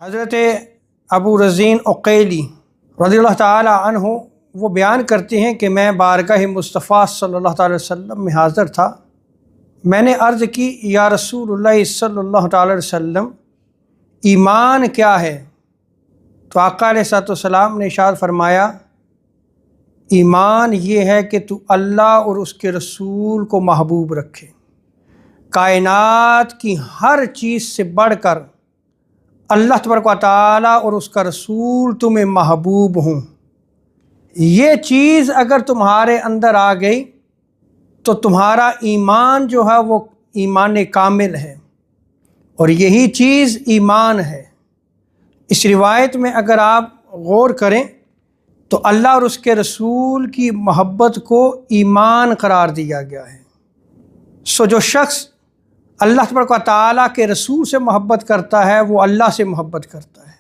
حضرت ابو رزین عقیلی رضی اللہ تعالی عنہ وہ بیان کرتے ہیں کہ میں بارگاہ مصطفیٰ صلی اللہ تعالی وسلم میں حاضر تھا۔ میں نے عرض کی یا رسول اللہ صلی اللہ تعالی وسلم ایمان کیا ہے؟ تو آقا علیہ الصلوۃ والسلام نے ارشاد فرمایا ایمان یہ ہے کہ تو اللہ اور اس کے رسول کو محبوب رکھے، کائنات کی ہر چیز سے بڑھ کر اللہ تبارک و تعالیٰ اور اس کا رسول تمہیں محبوب ہوں۔ یہ چیز اگر تمہارے اندر آ گئی تو تمہارا ایمان جو ہے وہ ایمان کامل ہے، اور یہی چیز ایمان ہے۔ اس روایت میں اگر آپ غور کریں تو اللہ اور اس کے رسول کی محبت کو ایمان قرار دیا گیا ہے۔ جو شخص اللہ تبارک و تعالیٰ کے رسول سے محبت کرتا ہے وہ اللہ سے محبت کرتا ہے۔